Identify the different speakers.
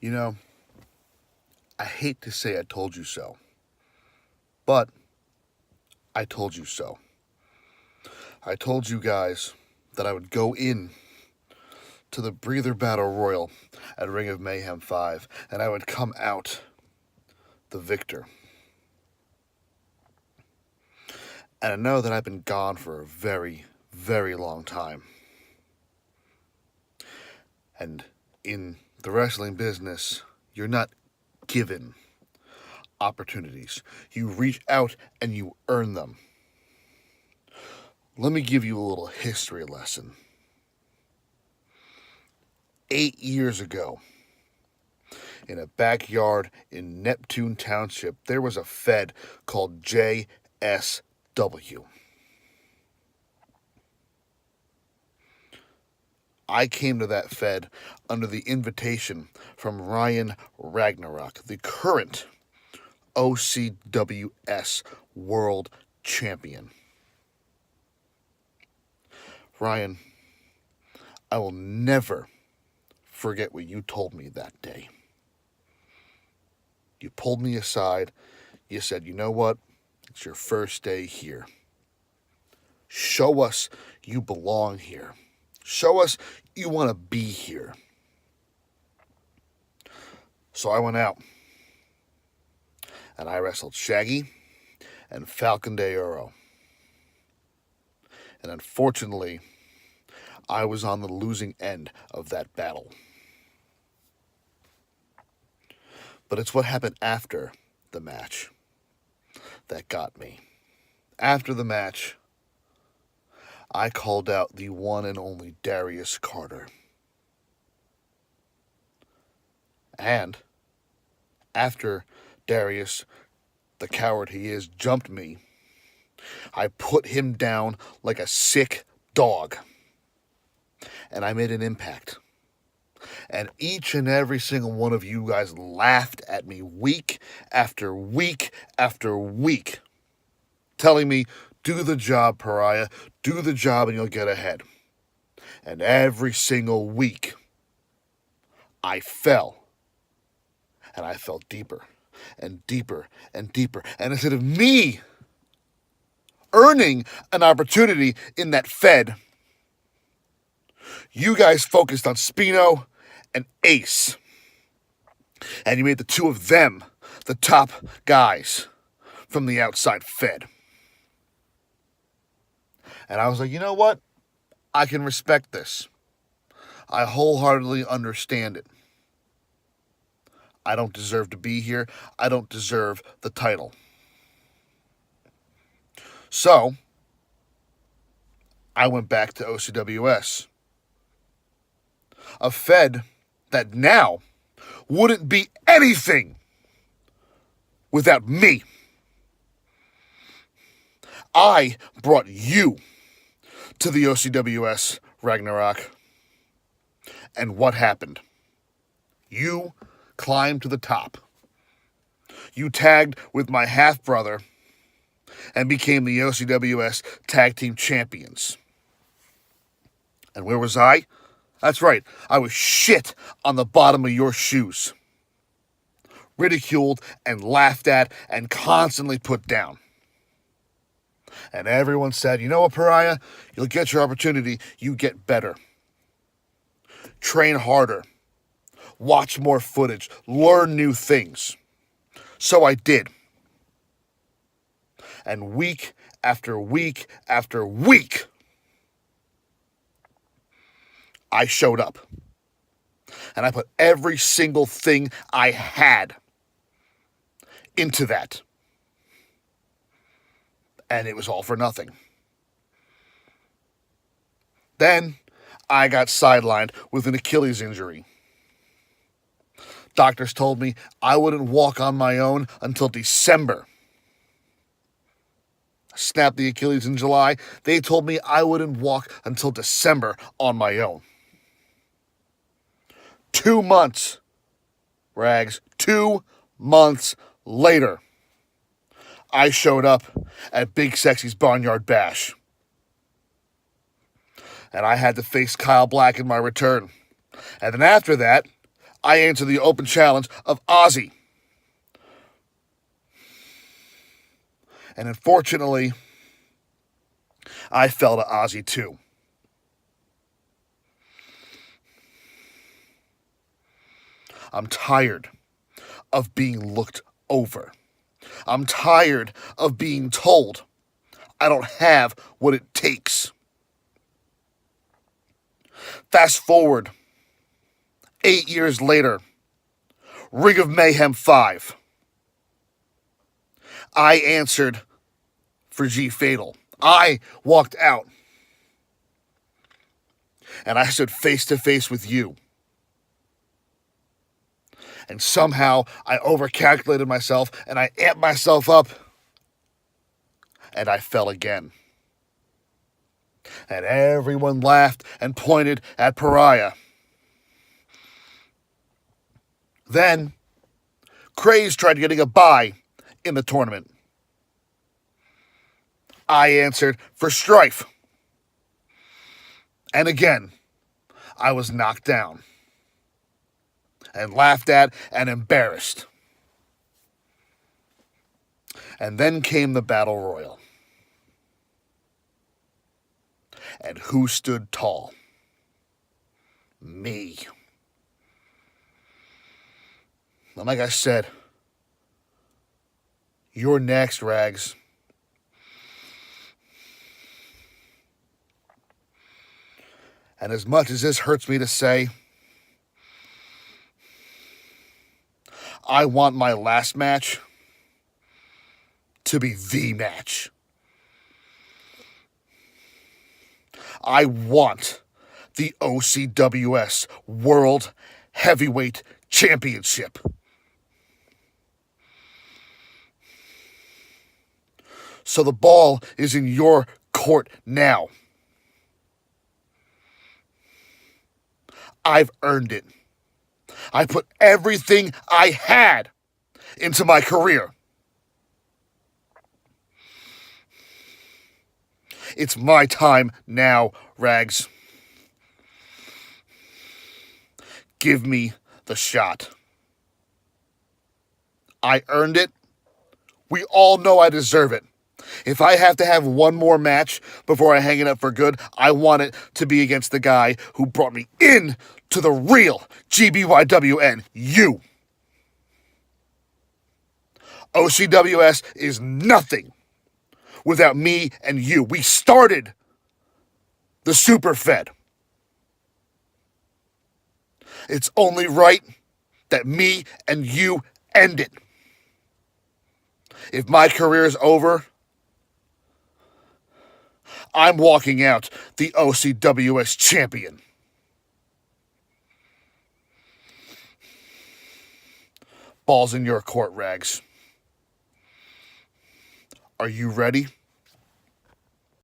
Speaker 1: You know, I hate to say I told you so, but I told you so. I told you guys that I would go in to the Breather Battle Royal at Ring of Mayhem 5, and I would come out the victor. And I know that I've been gone for a very, very long time. And in the wrestling business, you're not given opportunities. You reach out and you earn them. Let me give you a little history lesson. 8 years ago, in a backyard in Neptune Township, there was a Fed called JSW. I came to that Fed under the invitation from Ryan Ragnarok, the current OCWS World Champion. Ryan, I will never forget what you told me that day. You pulled me aside. You said, you know what? It's your first day here. Show us you belong here. Show us you want to be here. So I went out and I wrestled Shaggy and Falcon de Oro. And unfortunately, I was on the losing end of that battle. But it's what happened after the match that got me. After the match, I called out the one and only Darius Carter. And after Darius, the coward he is, jumped me, I put him down like a sick dog. And I made an impact. And each and every single one of you guys laughed at me week after week after week, telling me, do the job, Pariah, do the job and you'll get ahead. And every single week, I fell. And I fell deeper and deeper and deeper. And instead of me earning an opportunity in that Fed, you guys focused on Spino and Ace. And you made the two of them the top guys from the outside Fed. And I was like, you know what? I can respect this. I wholeheartedly understand it. I don't deserve to be here. I don't deserve the title. So, I went back to OCWS. A Fed that now wouldn't be anything without me. I brought you to the OCWS Ragnarok. And what happened? You climbed to the top. You tagged with my half-brother and became the OCWS Tag Team Champions. And where was I? That's right, I was shit on the bottom of your shoes. Ridiculed and laughed at and constantly put down. And everyone said, you know what, Pariah? You'll get your opportunity. You get better. Train harder. Watch more footage. Learn new things. So I did. And week after week after week, I showed up. And I put every single thing I had into that. And it was all for nothing. Then I got sidelined with an Achilles injury. Doctors told me I wouldn't walk on my own until December. I snapped the Achilles in July. They told me I wouldn't walk until December on my own. 2 months, Rags, 2 months later, I showed up at Big Sexy's Barnyard Bash. And I had to face Kyle Black in my return. And then after that, I answered the open challenge of Ozzy. And unfortunately, I fell to Ozzy too. I'm tired of being looked over. I'm tired of being told I don't have what it takes. Fast forward 8 years later, Ring of Mayhem 5. I answered for G Fatal. I walked out. And I stood face to face with you. And somehow I overcalculated myself and I amped myself up. And I fell again. And everyone laughed and pointed at Pariah. Then, Craze tried getting a bye in the tournament. I answered for Strife. And again, I was knocked down and laughed at and embarrassed. And then came the Battle Royal. And who stood tall? Me. And like I said, you're next, Rags. And as much as this hurts me to say, I want my last match to be the match. I want the OCWS World Heavyweight Championship. So the ball is in your court now. I've earned it. I put everything I had into my career. It's my time now, Rags. Give me the shot. I earned it. We all know I deserve it. If I have to have one more match before I hang it up for good, I want it to be against the guy who brought me in to the real GBYWN, you. OCWS is nothing without me and you. We started the Super Fed. It's only right that me and you end it. If my career is over, I'm walking out the OCWS champion. Ball's in your court, Rags. Are you ready?